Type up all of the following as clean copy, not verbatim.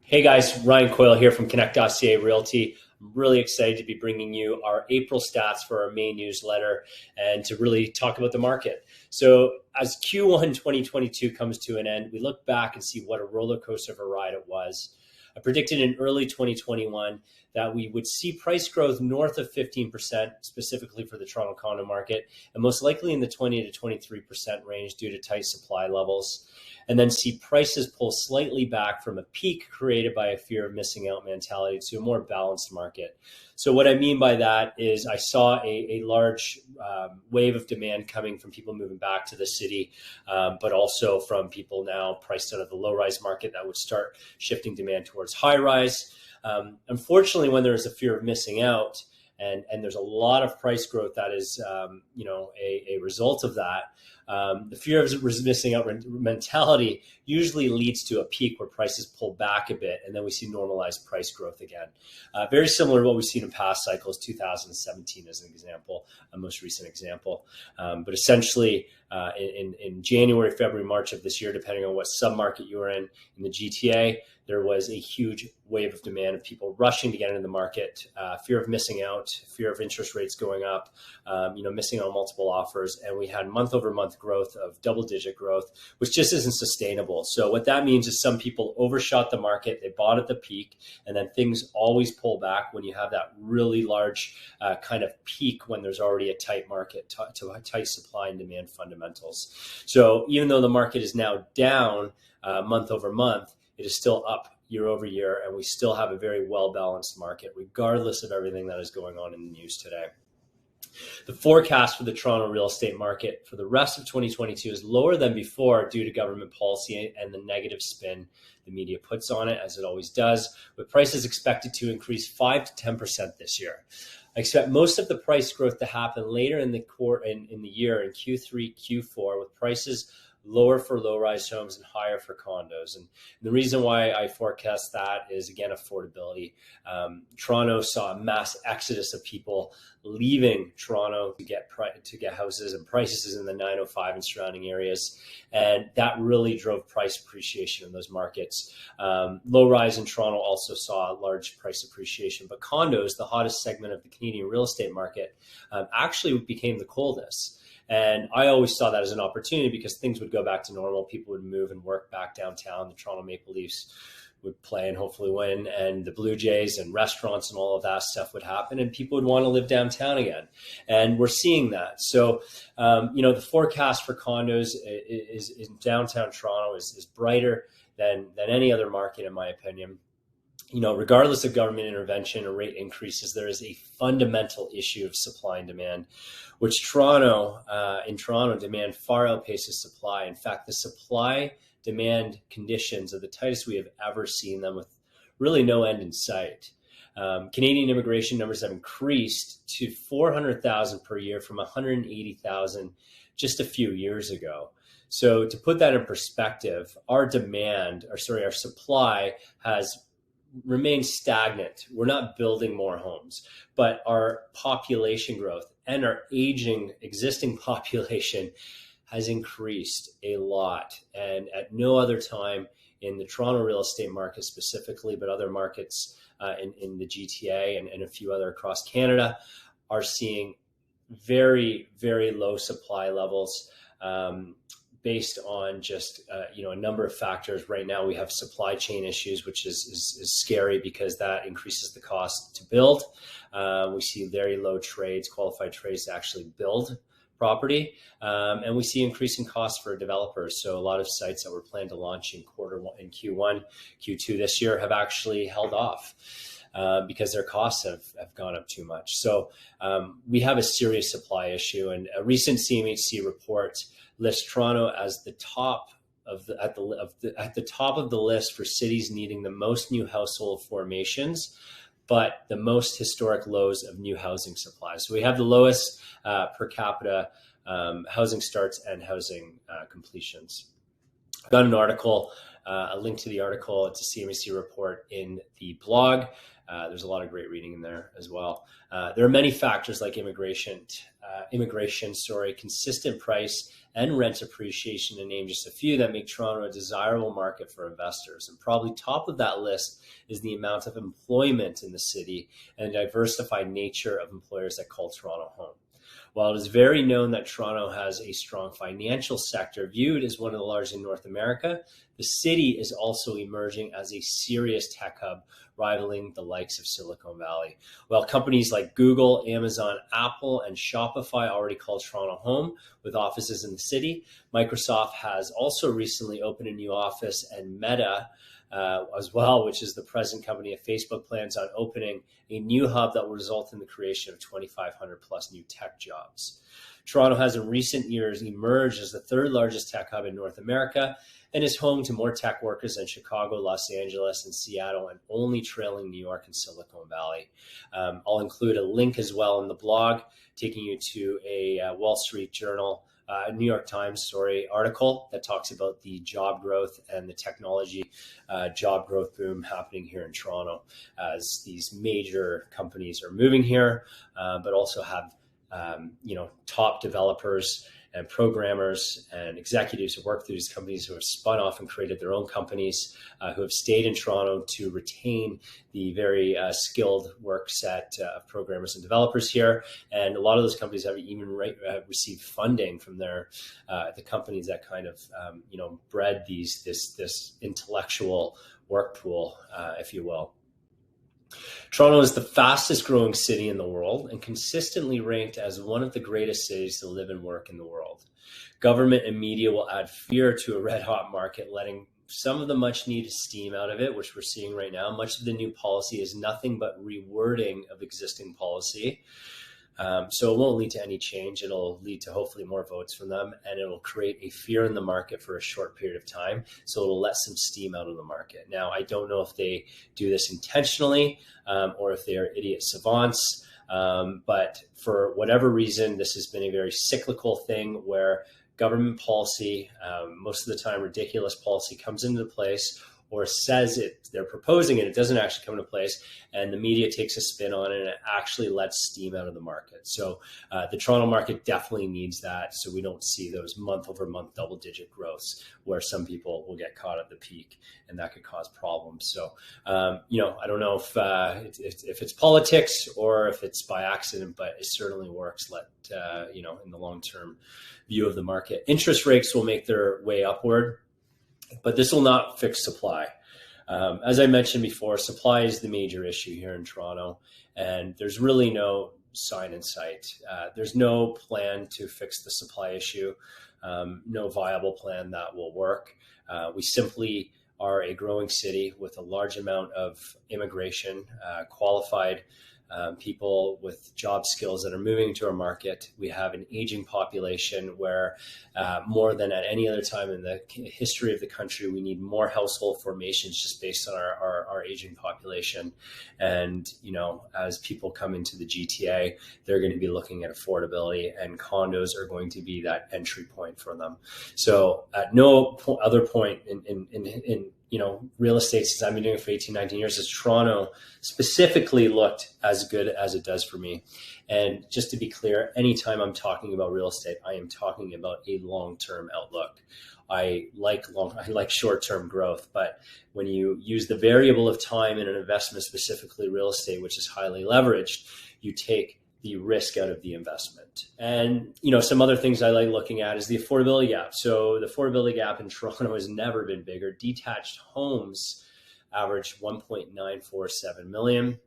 Hey guys, Ryan Coyle here from Connect.ca Realty. I'm really excited to be bringing you our April stats for our main newsletter and to really talk about the market. So as Q1 2022 comes to an end, we look back and see what a roller coaster of a ride it was. I predicted in early 2021 that we would see price growth north of 15%, specifically for the Toronto condo market, and most likely in the 20 to 23% range due to tight supply levels, and then see prices pull slightly back from a peak created by a fear of missing out mentality to a more balanced market. So what I mean by that is I saw a large wave of demand coming from people moving back to the city, but also from people now priced out of the low-rise market that would start shifting demand towards high-rise. Unfortunately, when there is a fear of missing out, and there's a lot of price growth that is, a result of that. The fear of missing out mentality usually leads to a peak where prices pull back a bit, and then we see normalized price growth again. Very similar to what we've seen in past cycles, 2017 as an example, a most recent example. But essentially, in January, February, March of this year, depending on what submarket you were in the GTA, there was a huge wave of demand of people rushing to get into the market, fear of missing out, fear of interest rates going up, missing out on multiple offers. And we had month over month growth of double-digit growth, which just isn't sustainable. So what that means is some people overshot the market, they bought at the peak, and then things always pull back when you have that really large kind of peak when there's already a tight market, to a tight supply and demand fundamentals. So even though the market is now down month over month, it is still up year over year, and we still have a very well-balanced market, regardless of everything that is going on in the news today. The forecast for the Toronto real estate market for the rest of 2022 is lower than before due to government policy and the negative spin the media puts on it, as it always does, with prices expected to increase 5 to 10% this year. I expect most of the price growth to happen later in the year in Q3, Q4, with prices lower for low-rise homes and higher for condos. And the reason why I forecast that is, again, affordability. Toronto saw a mass exodus of people leaving Toronto to get houses, and prices in the 905 and surrounding areas. And that really drove price appreciation in those markets. Low-rise in Toronto also saw large price appreciation, but condos, the hottest segment of the Canadian real estate market, actually became the coldest. And I always saw that as an opportunity because things would go back to normal. People would move and work back downtown. The Toronto Maple Leafs would play and hopefully win, and the Blue Jays and restaurants and all of that stuff would happen, and people would want to live downtown again. And we're seeing that. So, the forecast for condos is in downtown Toronto is brighter than any other market, in my opinion. Regardless of government intervention or rate increases, there is a fundamental issue of supply and demand, which in Toronto, demand far outpaces supply. In fact, the supply-demand conditions are the tightest we have ever seen them, with really no end in sight. Canadian immigration numbers have increased to 400,000 per year from 180,000 just a few years ago. So to put that in perspective, our supply has remain stagnant. We're not building more homes, but our population growth and our aging existing population has increased a lot. And at no other time in the Toronto real estate market specifically, but other markets in the GTA and a few other across Canada are seeing very, very low supply levels. Based on just a number of factors. Right now we have supply chain issues, which is scary because that increases the cost to build. We see very low qualified trades to actually build property, and we see increasing costs for developers. So a lot of sites that were planned to launch in Q1, Q2 this year have actually held off. Because their costs have gone up too much. So we have a serious supply issue, and a recent CMHC report lists Toronto as at the top of the list for cities needing the most new household formations, but the most historic lows of new housing supply. So we have the lowest per capita housing starts and housing completions. I've got an article, a link to the article. It's a CMHC report in the blog. There's a lot of great reading in there as well. There are many factors like immigration, consistent price and rent appreciation, to name just a few, that make Toronto a desirable market for investors. And probably top of that list is the amount of employment in the city and the diversified nature of employers that call Toronto home. While it is very known that Toronto has a strong financial sector viewed as one of the largest in North America, the city is also emerging as a serious tech hub, rivaling the likes of Silicon Valley. While companies like Google, Amazon, Apple, and Shopify already call Toronto home with offices in the city, Microsoft has also recently opened a new office, and Meta as well, which is the present company of Facebook, plans on opening a new hub that will result in the creation of 2,500 plus new tech jobs. Toronto has in recent years emerged as the third largest tech hub in North America and is home to more tech workers than Chicago, Los Angeles, and Seattle, and only trailing New York and Silicon Valley. I'll include a link as well in the blog taking you to a New York Times article that talks about the job growth and the technology job growth boom happening here in Toronto as these major companies are moving here, but also have top developers and programmers and executives who work through these companies who have spun off and created their own companies, who have stayed in Toronto to retain the very skilled work set of programmers and developers here. And a lot of those companies have even received funding from the companies that kind of bred this intellectual work pool, if you will. Toronto is the fastest growing city in the world and consistently ranked as one of the greatest cities to live and work in the world. Government and media will add fear to a red hot market, letting some of the much needed steam out of it, which we're seeing right now. Much of the new policy is nothing but rewording of existing policy. So it won't lead to any change. It'll lead to hopefully more votes from them, and it'll create a fear in the market for a short period of time. So it'll let some steam out of the market. Now, I don't know if they do this intentionally or if they are idiot savants, but for whatever reason, this has been a very cyclical thing where government policy, most of the time ridiculous policy, comes into place or says they're proposing it doesn't actually come into place, and the media takes a spin on it and it actually lets steam out of the market. So the Toronto market definitely needs that, so we don't see those month over month double-digit growths where some people will get caught at the peak, and that could cause problems. So I don't know if it's politics or if it's by accident, but it certainly works. In the long-term view of the market, interest rates will make their way upward, but this will not fix supply. As I mentioned before, supply is the major issue here in Toronto, and there's really no sign in sight. There's no plan to fix the supply issue, no viable plan that will work. We simply are a growing city with a large amount of immigration, qualified people with job skills that are moving to our market. We have an aging population where more than at any other time in the history of the country, we need more household formations just based on our aging population. And, as people come into the GTA, they're going to be looking at affordability, and condos are going to be that entry point for them. So at no other point in real estate since I've been doing it for 18, 19 years, has Toronto specifically looked as good as it does for me. And just to be clear, anytime I'm talking about real estate, I am talking about a long-term outlook. I like short-term growth, but when you use the variable of time in an investment, specifically real estate, which is highly leveraged, you take the risk out of the investment. And, some other things I like looking at is the affordability gap. So the affordability gap in Toronto has never been bigger. Detached homes average 1.947 million.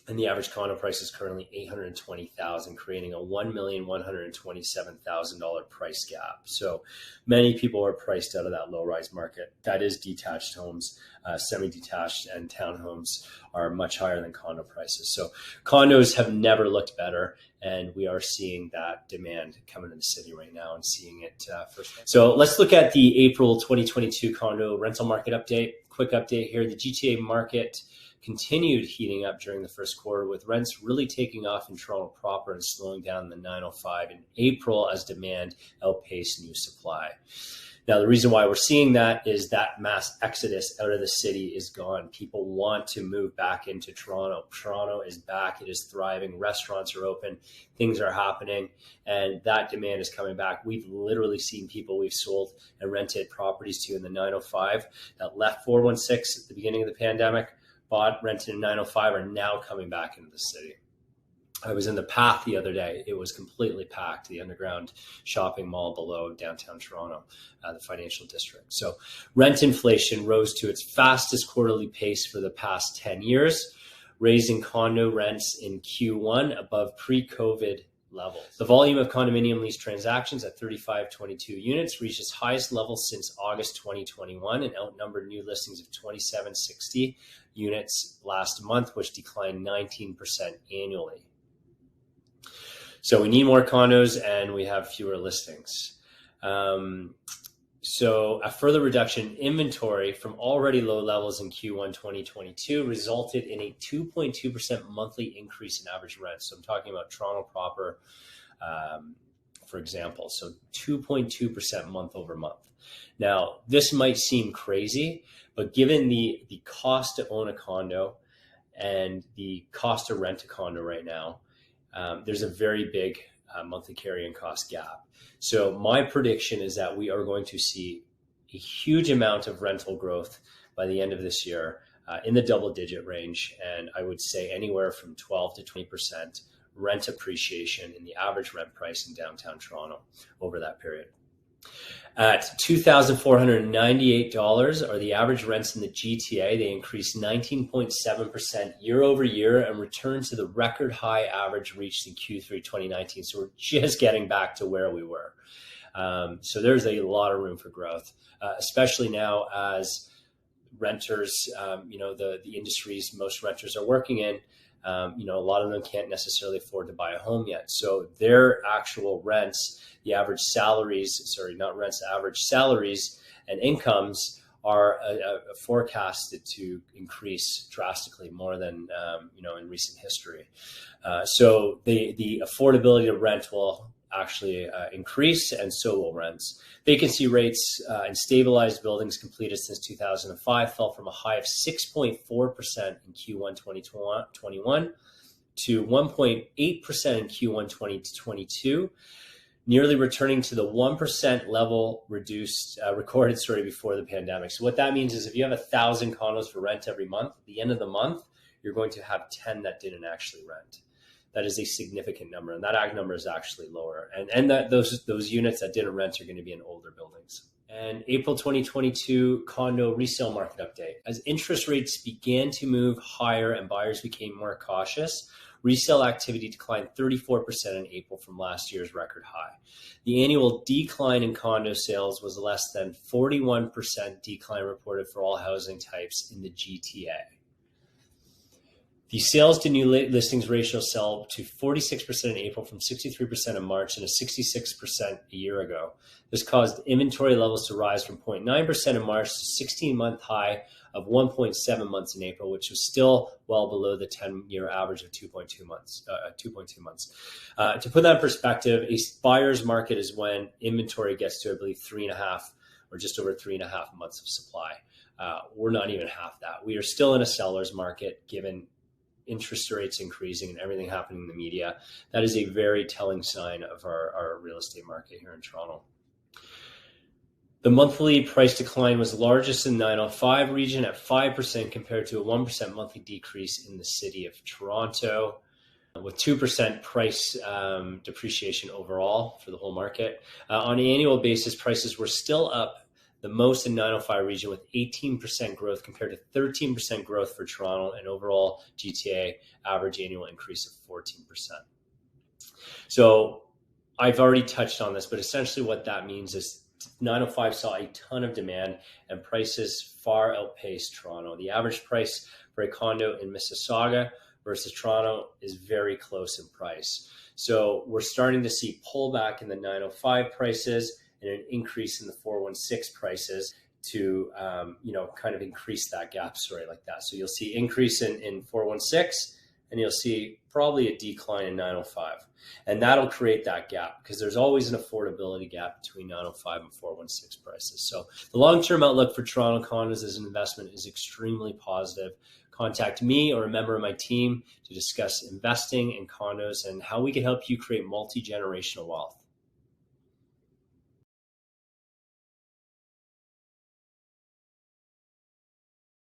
And the average condo price is currently $820,000, creating a $1,127,000 price gap. So many people are priced out of that low-rise market. That is detached homes. Semi-detached and townhomes are much higher than condo prices. So condos have never looked better, and we are seeing that demand come into the city right now and seeing it firsthand. So let's look at the April 2022 condo rental market update. Quick update here. The GTA market continued heating up during the first quarter, with rents really taking off in Toronto proper and slowing down in the 905 in April as demand outpaced new supply. Now, the reason why we're seeing that is that mass exodus out of the city is gone. People want to move back into Toronto. Toronto is back. It is thriving. Restaurants are open. Things are happening. And that demand is coming back. We've literally seen people we've sold and rented properties to in the 905 that left 416 at the beginning of the pandemic, bought, rented in 905, are now coming back into the city. I was in the Path the other day. It was completely packed, the underground shopping mall below downtown Toronto, the financial district. So rent inflation rose to its fastest quarterly pace for the past 10 years, raising condo rents in Q1 above pre-COVID levels. The volume of condominium lease transactions at 3522 units reached its highest level since August 2021 and outnumbered new listings of 2760 units last month, which declined 19% annually. So we need more condos and we have fewer listings. So a further reduction in inventory from already low levels in Q1 2022 resulted in a 2.2% monthly increase in average rent. So I'm talking about Toronto proper, for example. So 2.2% month over month. Now, this might seem crazy, but given the cost to own a condo and the cost to rent a condo right now, there's a very big monthly carrying cost gap. So my prediction is that we are going to see a huge amount of rental growth by the end of this year in the double-digit range. And I would say anywhere from 12 to 20% rent appreciation in the average rent price in downtown Toronto over that period. At $2,498 are the average rents in the GTA. They increased 19.7% year over year and returned to the record high average reached in Q3 2019. So we're just getting back to where we were. So there's a lot of room for growth, especially now as renters, the industries most renters are working in, a lot of them can't necessarily afford to buy a home yet. So their actual rents, the average salaries, average salaries and incomes are forecasted to increase drastically more than, in recent history. So the affordability of rent will actually increase, and so will rents. Vacancy rates in stabilized buildings completed since 2005 fell from a high of 6.4% in Q1 2021 to 1.8% in Q1 2022, nearly returning to the 1% level recorded before the pandemic. So what that means is if you have 1,000 condos for rent every month, at the end of the month, you're going to have 10 that didn't actually rent. That is a significant number, and that number is actually lower. And those units that didn't rent are going to be in older buildings. And April 2022 condo resale market update. As interest rates began to move higher and buyers became more cautious, resale activity declined 34% in April from last year's record high. The annual decline in condo sales was less than 41% decline reported for all housing types in the GTA. The sales to new listings ratio fell to 46% in April from 63% in March and 66% a year ago. This caused inventory levels to rise from 0.9% in March to 16-month high of 1.7 months in April, which was still well below the 10-year average of 2.2 months. To put that in perspective, a buyer's market is when inventory gets to, I believe, 3.5 or just over 3.5 months of supply. We're not even half that. We are still in a seller's market given interest rates increasing and everything happening in the media. That is a very telling sign of our real estate market here in Toronto. The monthly price decline was largest in the 905 region at 5% compared to a 1% monthly decrease in the city of Toronto, with 2% price depreciation overall for the whole market. On an annual basis, prices were still up the most in 905 region with 18% growth compared to 13% growth for Toronto and overall GTA average annual increase of 14%. So I've already touched on this, but essentially what that means is 905 saw a ton of demand and prices far outpaced Toronto. The average price for a condo in Mississauga versus Toronto is very close in price. So we're starting to see pullback in the 905 prices and an increase in the 416 prices to, kind of increase that gap story like that. So you'll see increase in 416 and you'll see probably a decline in 905. And that'll create that gap because there's always an affordability gap between 905 and 416 prices. So the long-term outlook for Toronto condos as an investment is extremely positive. Contact me or a member of my team to discuss investing in condos and how we can help you create multi-generational wealth.